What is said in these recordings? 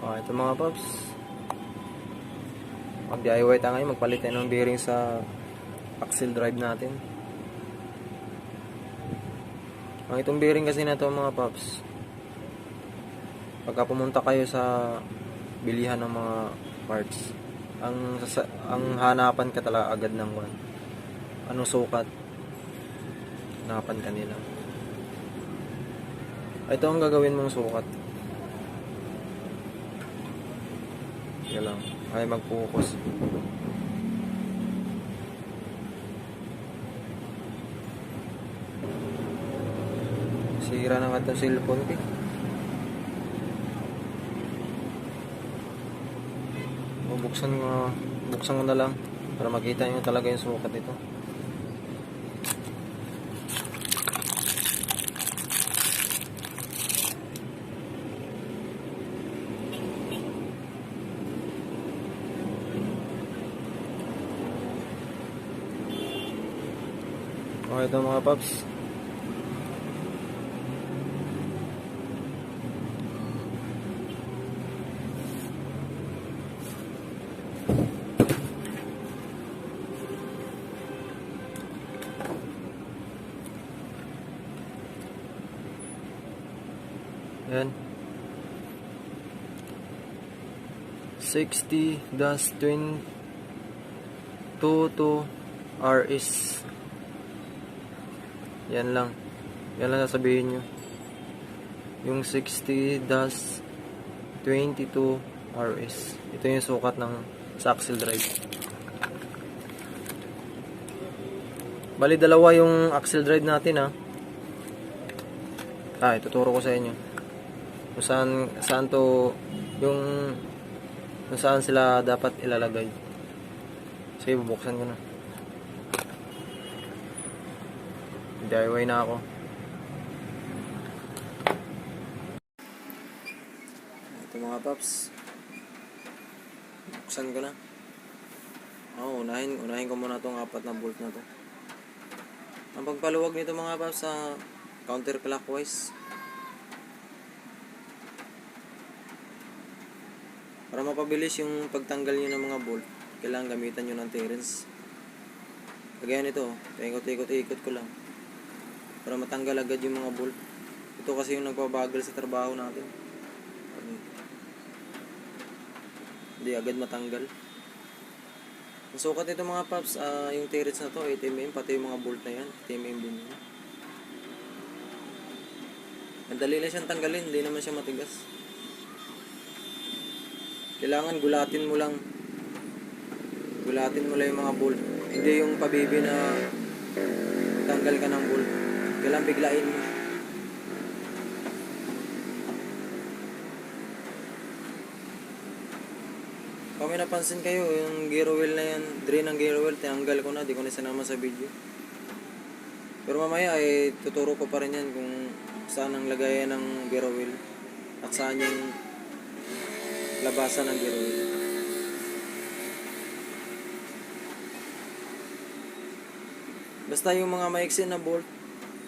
Ito mga paps, mag-DIY tayo ngayon, magpalit tayo ng bearing sa axle drive natin. Itong bearing kasi na to mga paps, pagka pumunta kayo sa bilihan ng mga parts, ang hanapan ka talaga agad ng anong sukat, hanapan ka nila. Ito ang gagawin mong sukat. Yan lang, ay mag-focus. Sira na nga itong cellphone ko. Buksan ko na lang para makita nyo talaga yung sukat nito. Ito mga paps, yan 60-22 RS. Yan lang sasabihin nyo, yung 60-22 RS. Ito yung sukat ng sa axle drive. Bali dalawa yung axle drive natin ituturo ko sa inyo kung saan to, kung saan sila dapat ilalagay. Sige, bubuksan ko na. DIY na ako. Ito mga paps, buksan ko na. Unahin ko muna itong 4 na bolt na to. Ang pagpaluwag nito mga paps sa counterclockwise, para mapabilis yung pagtanggal nyo ng mga bolt, kailangan gamitan nyo ng Terence. Kagaya nito, ikot ko lang para matanggal agad yung mga bolt. Ito kasi yung nagpabagal sa trabaho natin, hindi agad matanggal. Ang sukat nito mga paps, yung Terence na to 8mm, pati yung mga bolt na yan 8mm din yun. Madali lang siyang tanggalin, hindi naman siya matigas. Kailangan gulatin mo lang yung mga bolt, hindi yung pabibi na tanggal ka ng bolt. Kailangan biglain mo. Kung may napansin kayo, yung gear wheel na yan, drain ng gear wheel, tinanggal ko na, di ko na sinama sa video. Pero mamaya ay tuturo ko pa rin yan kung saan ang lagayan ng gear wheel at saan yung labasan ng gear wheel. Basta yung mga maiksi na bolt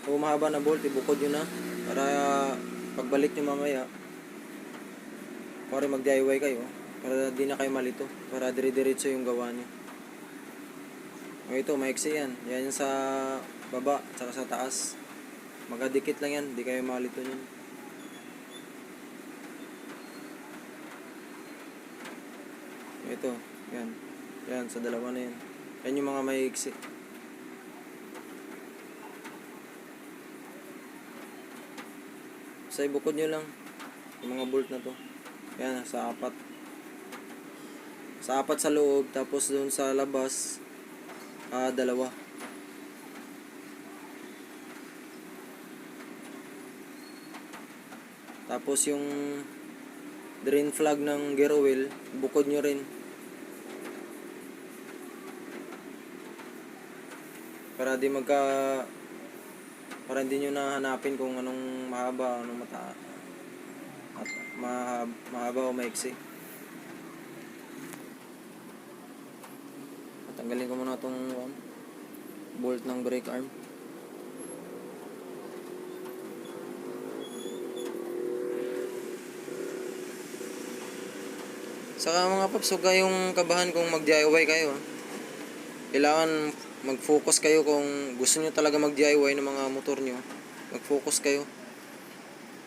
o mahaba na bolt, ibukod nyo na para pagbalik nyo mamaya, para mag-DIY kayo, para di na kayo malito, para dire-diretso yung gawa nyo. Ito, maiksi yan. Yan yung sa baba, tsaka sa taas. Magkadikit lang yan, di kayo malito nyan. Ito, yan. Yan, sa dalawa na yan. Yan yung mga maiksi. Sa ibukod nyo lang yung mga bolt na to. Yan, sa 4 sa loob, tapos doon sa labas 2. Tapos yung drain flag ng gear wheel, bukod nyo rin para hindi nyo nahanapin kung anong mahaba, anong mahaba o maiksi. Tanggalin ko muna itong bolt ng brake arm. Saka mga paps, huwag kayong kabahan kung mag-DIY kayo. Kailangan mag-focus kayo kung gusto nyo talaga mag-DIY ng mga motor nyo. Mag-focus kayo.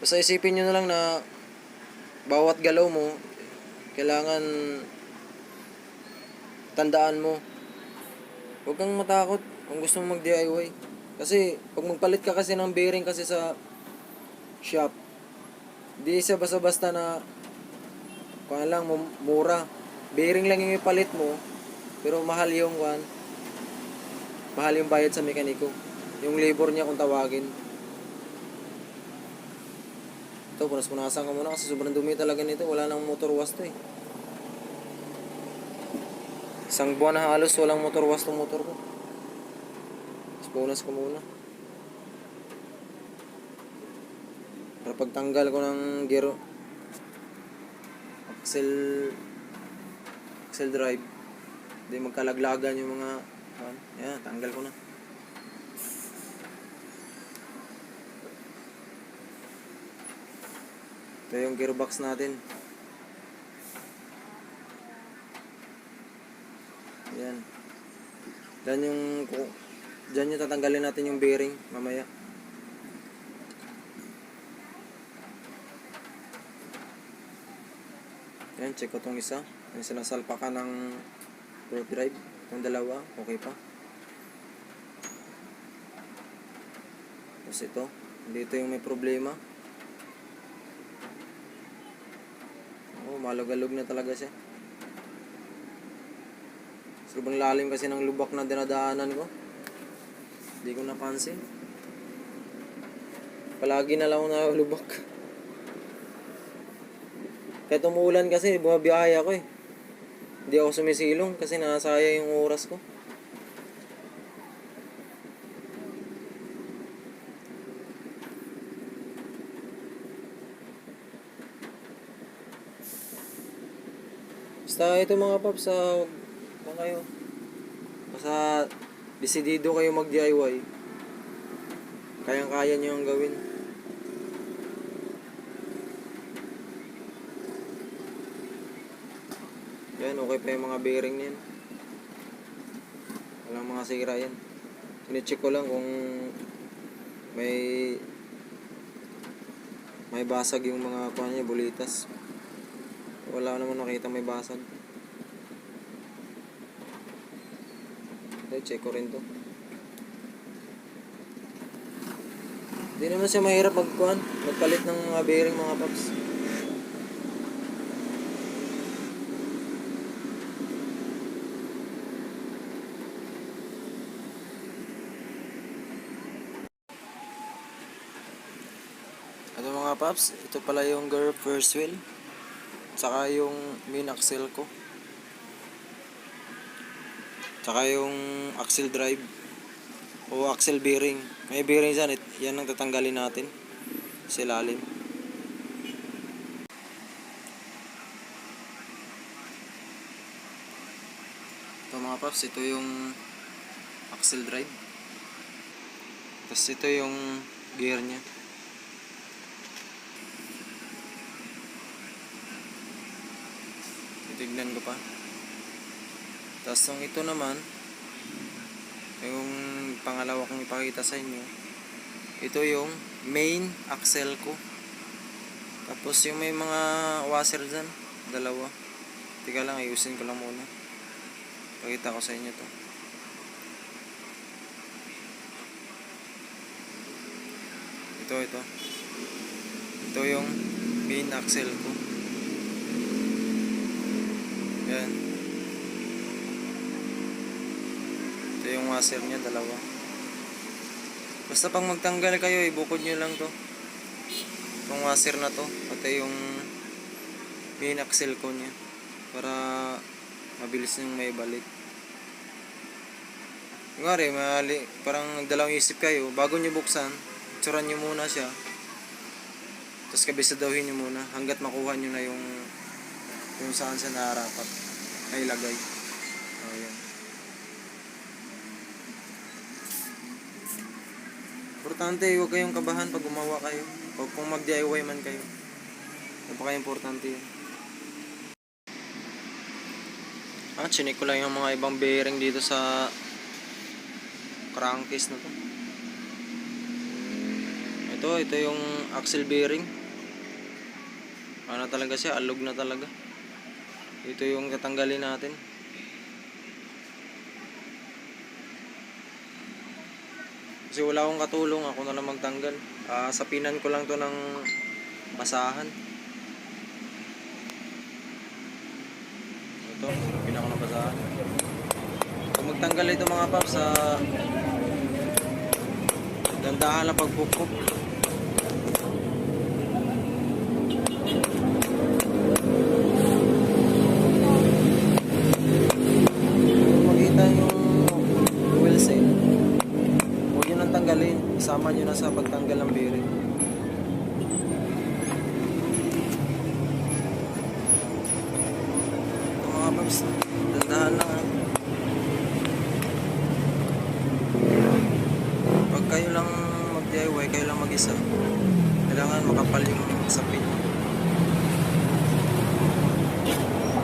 Basta isipin nyo na lang na bawat galaw mo, kailangan tandaan mo. Huwag kang matakot kung gusto mong mag-DIY. Kasi pag magpalit ka kasi ng bearing kasi sa shop, di siya basta-basta na kung lang mura. Bearing lang yung ipalit mo, pero mahal yung mahal yung bayad sa mekaniko. Yung labor niya kung tawagin. Ito, punas-punasan ka muna kasi sobrang dumi talaga nito. Wala nang motor wash to eh. Isang buwan na halos walang motor wash tong motor ko. Tapos punas ko muna. Para pagtanggal ko ng gear axle drive, hindi magkalaglagan yung mga yan, tanggal ko na. Ito yung gearbox natin. Yan. Diyan yung tatanggalin natin yung bearing mamaya. Yan, check ko tong isa. Yung sinasalpakan ng road drive. Itong dalawa, okay pa. Tapos ito, dito yung may problema. Malugalog na talaga siya. Sobrang lalim kasi ng lubak na dinadaanan ko. Hindi ko napansin. Palagi na lang ako na lubak. Kahit umuulan kasi, bumabiyahe ako eh. Hindi ako sumisilong kasi nasaya yung oras ko. Basta ito mga paps, kung kayo. Basta desidido kayo mag-DIY. Kayang-kaya nyo ang gawin. Yan, okay pa yung mga bearing niyan. Walang mga sira yan. Sine-check ko lang kung may basag yung mga kuha niya, bulitas. Wala naman nakita may basag. Okay, check ko rin to. Hindi naman siya mahirap magpalit ng mga bearing mga paps. Ito mga paps, ito pala yung gear first wheel. Tsaka yung main axle ko. Tsaka yung axle drive o axle bearing. May bearing dyan, yan ang tatanggalin natin sa ilalim. Ito mga paps, ito yung axle drive. Tapos ito yung gear nya. Tignan ko pa. Tapos yung ito naman, yung pangalawa kong ipakita sa inyo, ito yung main axle ko. Tapos yung may mga washer dyan, dalawa. Tika lang, ayusin ko lang muna. Pakita ko sa inyo to. Ito. Ito yung main axle ko. Yan. Ito yung washer nya, dalawa. Basta pang magtanggal kayo, ibukod nyo lang to. Itong washer na to, pati yung main axle ko nya. Para mabilis nyung may balik. Kunwari, parang nagdalawang isip kayo, bago nyo buksan, tsuran nyo muna siya. Tapos kabisadawin nyo muna hanggat makuha nyo na yung saan siya nararapat ay lagay. Ayan. Importante, huwag kayong kabahan pag gumawa kayo. Huwag kung mag-DIY man kayo. Napaka-importante yun. Chinik ko lang yung mga ibang bearing dito sa crankcase na to. Ito yung axle bearing. Ano talaga siya, alog na talaga. Ito yung tatanggalin natin. Kasi wala akong katulong, ako na lang magtanggal. Sapinan ko lang to ng masahan. Ito, sapin ako ng basahan. Pag magtanggal ito mga paps, dandahan lang pagpupok. Makita yung wheel seal, huwag nyo nang tanggalin, isama nyo na sa pagtanggal ng bearing. Ito mga paps, dandahan lang ha. Pag kayo lang mag-DIY, kayo lang mag-isa, kailangan makapal yung sapin,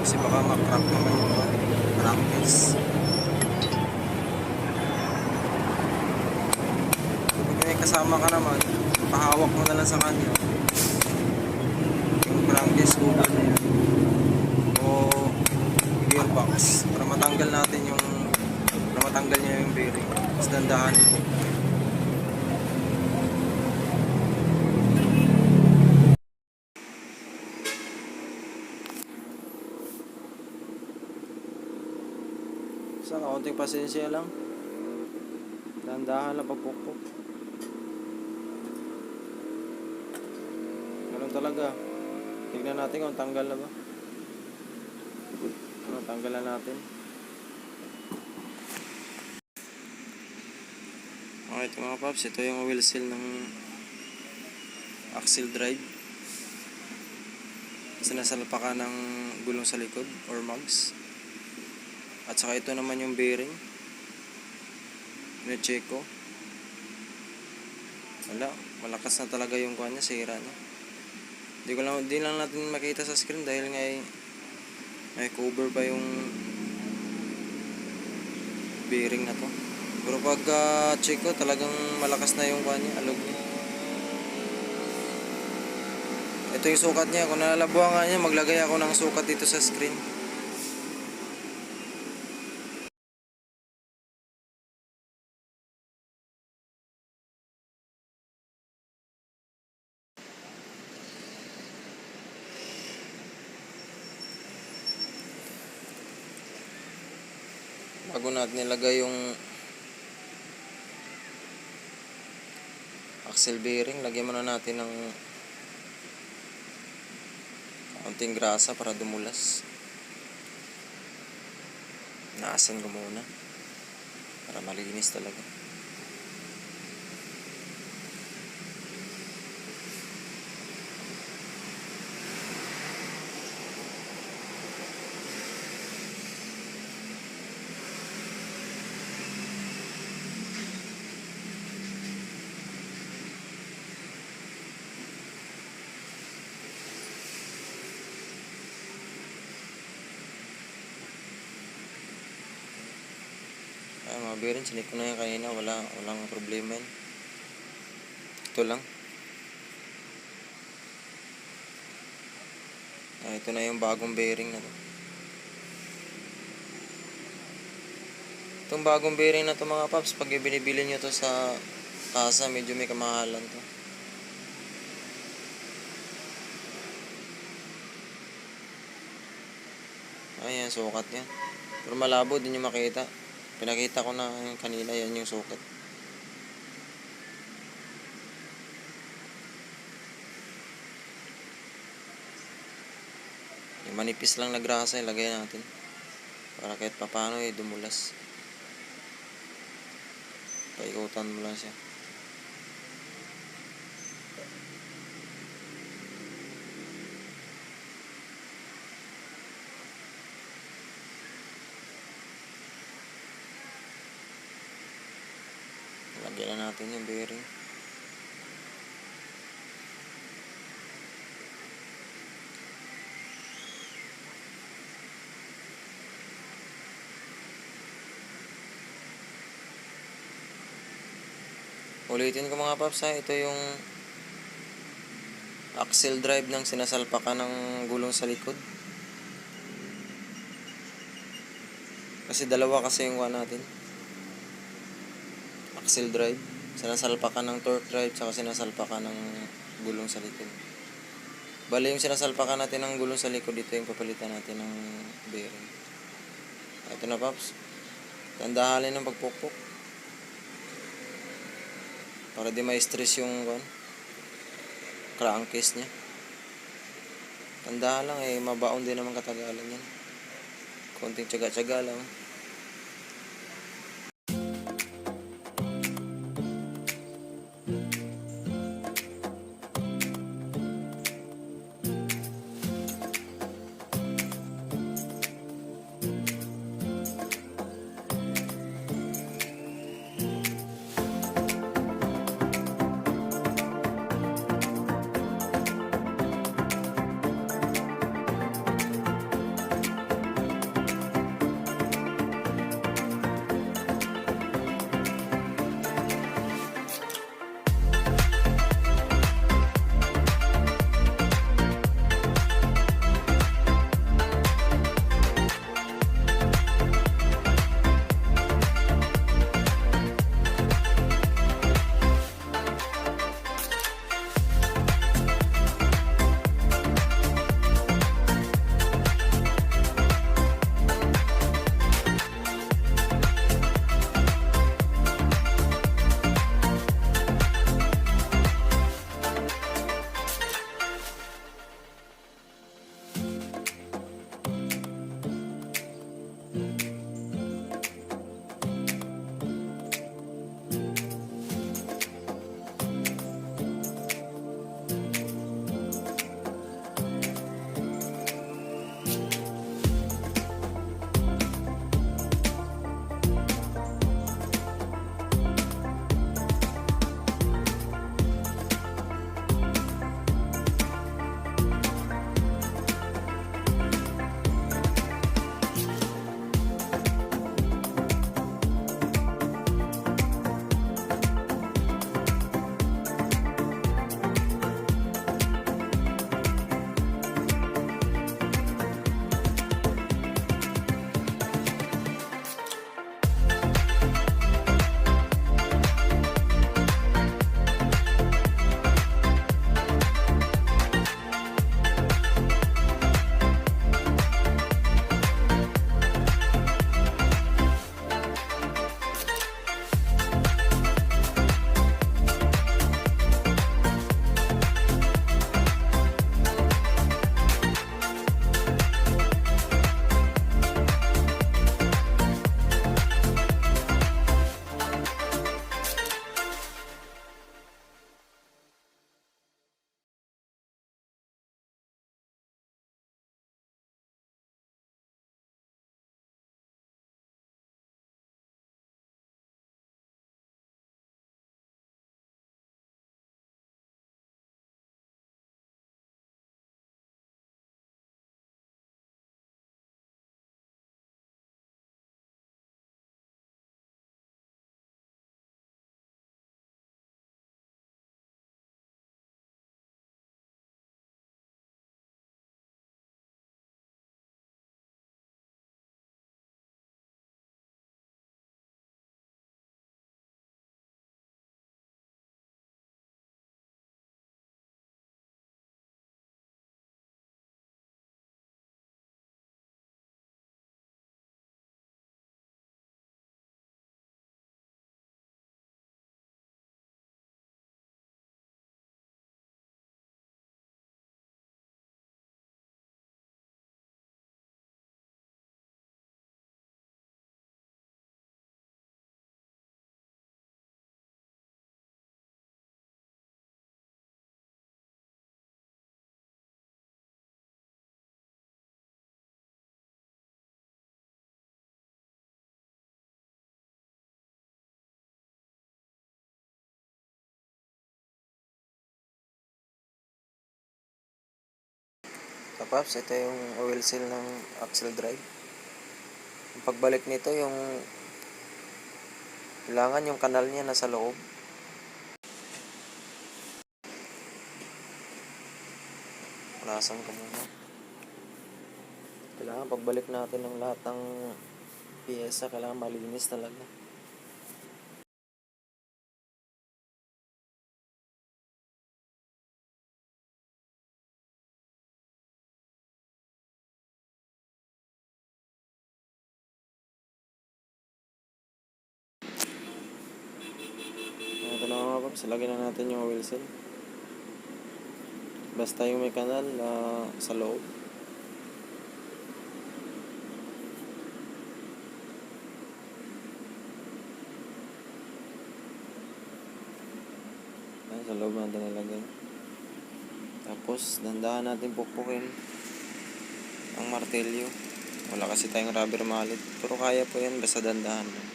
kasi baka makrap naman yung crankcase. Pag may kasama ka naman, pahawak mo na lang sa kanya yung crankcase gugan niya o gearbox para matanggal natin para matanggal niya yung bearing. Mas dandahan po. Sa kaunting pasensya lang, dandahan lang pagpukpok. Ganun talaga. Tignan natin kung tanggal na ba. Tanggalan natin. Okay, ito mga paps, ito yung wheel seal ng axle drive. Sinasalpakan ng gulong sa likod or mags. At saka ito naman yung bearing. Pine-check ko. Wala, malakas na talaga yung kuha niya, sira niya. Di lang natin makita sa screen dahil nga may cover pa yung bearing na to. Pero pag check ko, talagang malakas na yung kuha niya, alog niya. Ito yung sukat niya. Kung nalalabuhan nga niya, maglagay ako ng sukat dito sa screen. Bago natin nilagay yung axle bearing, lagyan muna natin ng kaunting grasa para dumulas. Naasan ko muna para malinis talaga. Mga bearing, sinik ko na yan kanina, walang problema yan. Ito lang. Ito na yung bagong bearing na to. Itong bagong bearing na to mga paps, pag binibili nyo to sa kasa, medyo may kamahalan to. Ayan, sukat yan. Pero malabo din yung makita. Pinakita ko na kanina, yan yung sukat. Yung manipis lang na grasa, ilagay natin. Para kahit papano dumulas. Paikutan mo lang siya. Lagyan na natin yung bearing. Ulitin ko mga paps ha, ito yung axle drive ng sinasalpakan ng gulong sa likod. Kasi dalawa kasi yung natin. Axle drive, sinasalpakan ng torque drive, saka sinasalpakan ng gulong sa likod. Bali yung sinasalpakan natin ng gulong sa likod, dito yung papalitan natin ng bearing. Ito na paps, tandahalin ng pagpukpok para di ma-stress yung crankcase nya. Tandahan lang mabaon din naman katagalan yan. Konting tiyaga-tiyaga lang. Paps, ito yung oil seal ng axle drive. Yung pagbalik nito, yung kailangan yung kanal niya nasa loob. Punasan ko muna. Kailangan pagbalik natin ng lahat ng piyesa, kailangan malinis talaga. Ito na mga paps, lagyan na natin yung oil seal. Basta yung may kanal sa loob. Sa loob natin nilagay. Tapos dandahan natin pupukin ang martelyo. Wala kasi tayong rubber mallet, pero kaya po yan basta dandahan lang.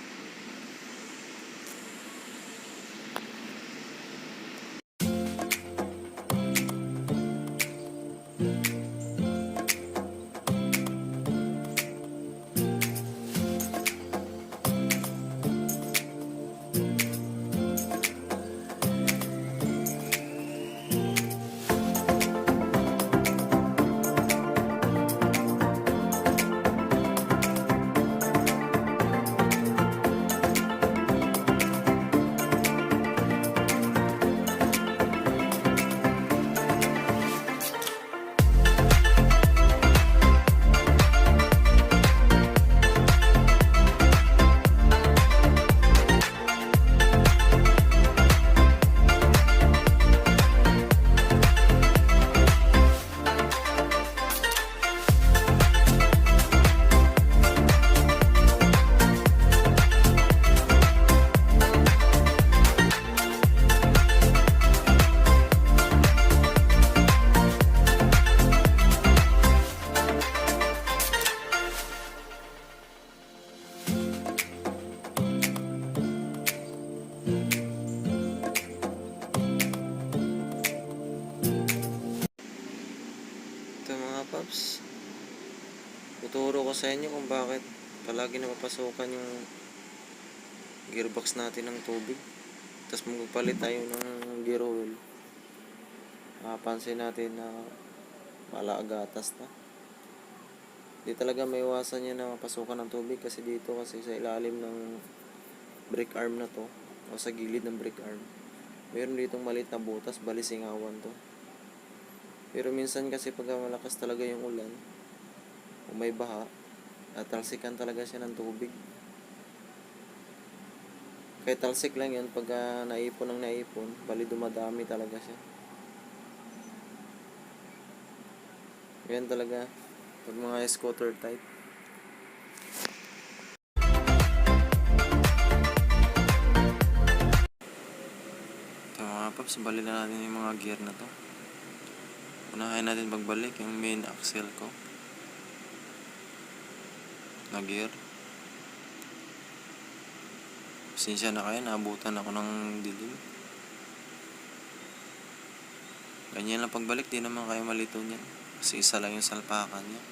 Ito mga paps, tuturo ko sa inyo kung bakit palagi napapasukan yung gearbox natin ng tubig. Tapos magpapalit tayo ng gear oil, mapapansin natin na malagatas na. Di talaga may iwasan yan na mapasukan ng tubig, kasi dito kasi sa ilalim ng brake arm na to, o sa gilid ng brake arm, mayroon ditong maliit na butas, balisingawan to. Pero minsan kasi pag malakas talaga yung ulan o may baha, talsikan talaga siya ng tubig. Kahit talsik lang yan, pag naipon ng naipon, bali dumadami talaga siya. Yan talaga pag mga scooter type. Ito mga paps, bali na natin yung mga gear na to. Unahin natin pagbalik yung main axle ko na gear. Pasensya na kayo, naabutan ako ng dilim. Ganyan lang pagbalik, di naman kayo malito niyan, kasi isa lang yung salpakan niya.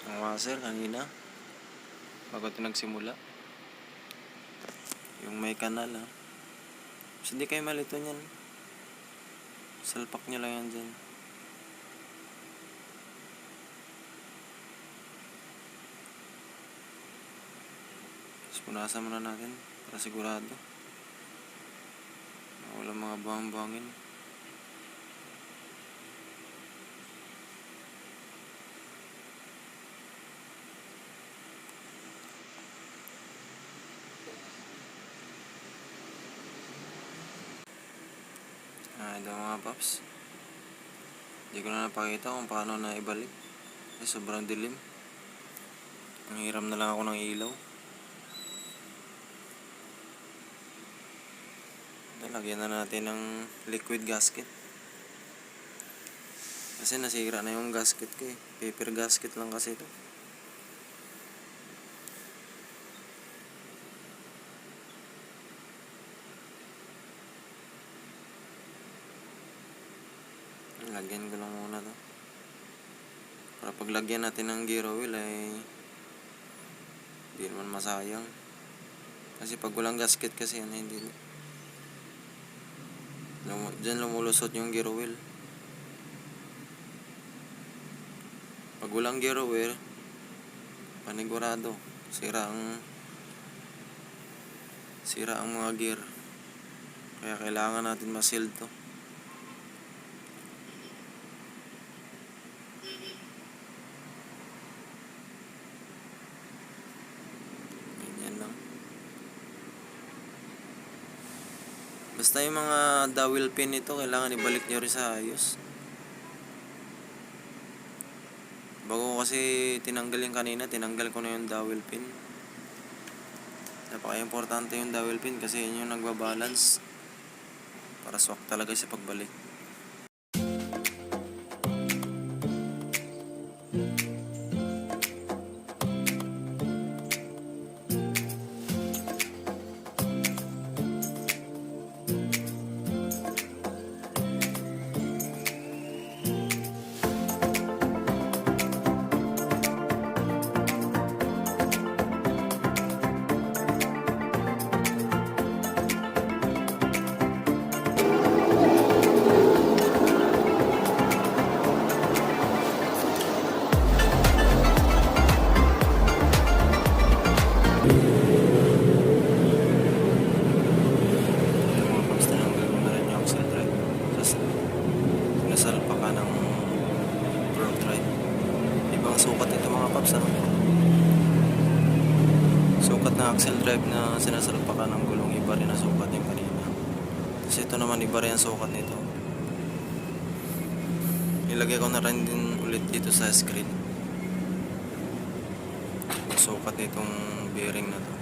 Ang washer kanina bago ito nagsimula, yung may kanal so hindi kayo malito niyan, salpak nyo lang yan dyan. Tapos punasan muna natin para sigurado na walang mga buhang-buhangin. Ito mga paps, hindi ko na napakita kung paano na ibalik kasi sobrang dilim. Ang hiram na lang ako ng ilaw. Lagyan na natin ng liquid gasket kasi nasira na yung gasket ko paper gasket lang kasi ito. Lagyan ko lang muna to para paglagyan natin ng gear oil ay hindi naman masayang, kasi pag walang gasket kasi yan, hindi Diyan lumulusot yung gear oil. Pag walang gear oil, panigurado, sira ang mga gear. Kaya kailangan natin ma-seal to. Ganyan lang. Basta yung mga dowel pin nito, kailangan ibalik nyo rin sa ayos. Bago kasi tinanggal yung kanina, tinanggal ko na yung dowel pin. Napaka-importante yung dowel pin kasi yun yung nagbabalance para swak talaga sa pagbalik. Nasalpa ka ng front drive. Ibang sukat ito mga paps, ano? Sukat na axle drive na sinasalpa ka ng gulong, iba rin na sukat yung kanina. Kasi ito naman iba rin ang sukat nito. Ilagay ko na rin din ulit dito sa screen sukat nitong bearing na to.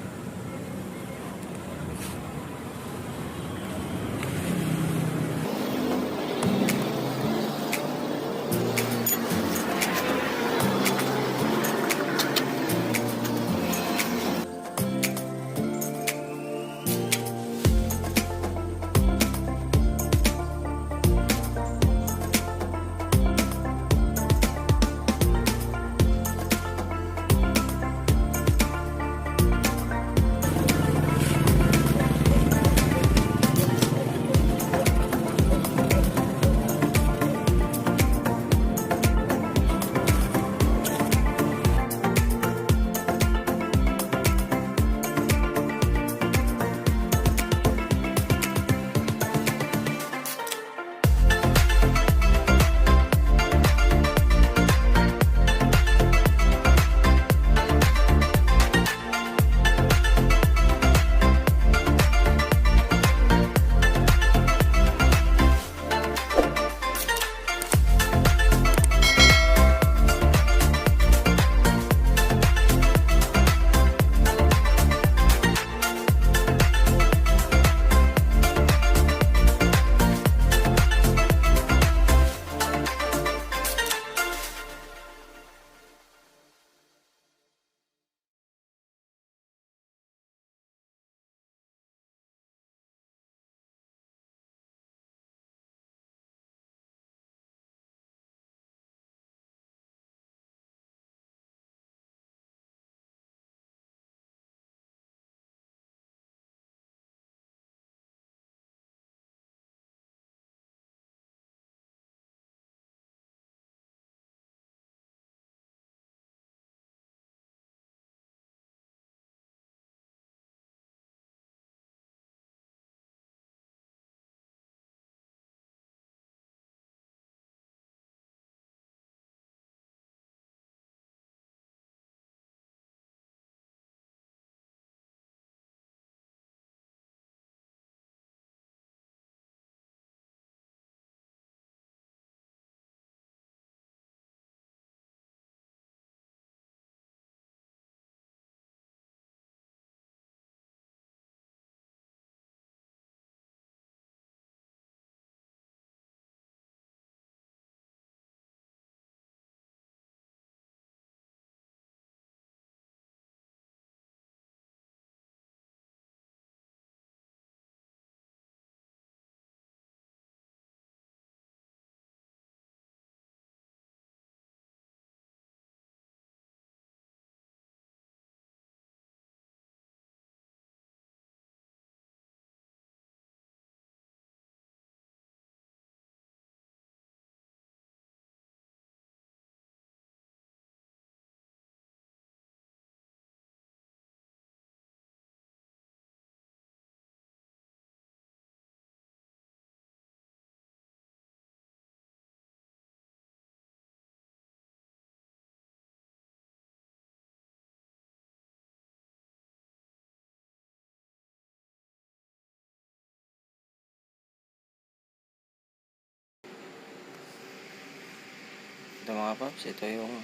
Ito mga paps, ito yung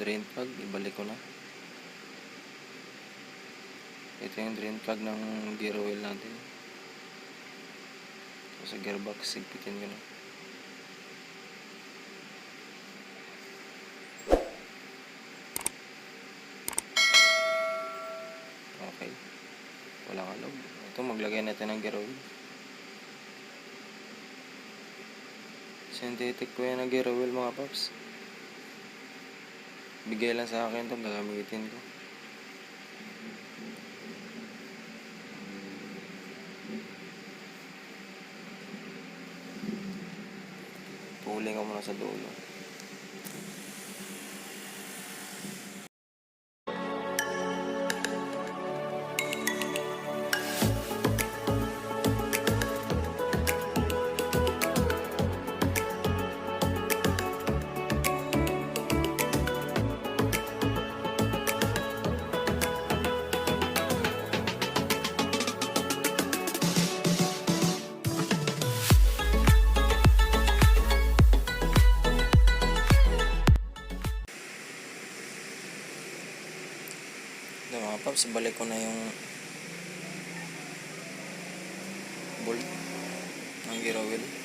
drain plug, ibalik ko na. Ito yung drain plug ng gear oil natin. So, sa gearbox, sigpitin ko na. Okay, wala ka loob. Ito, maglagay natin ng gear oil. Synthetic po yan ng gear oil mga paps. Bigay lang sa akin ito, gagamitin ko. Puling ko muna sa dulo. Ito mga paps, balik ko na yung bolt ng gear oil.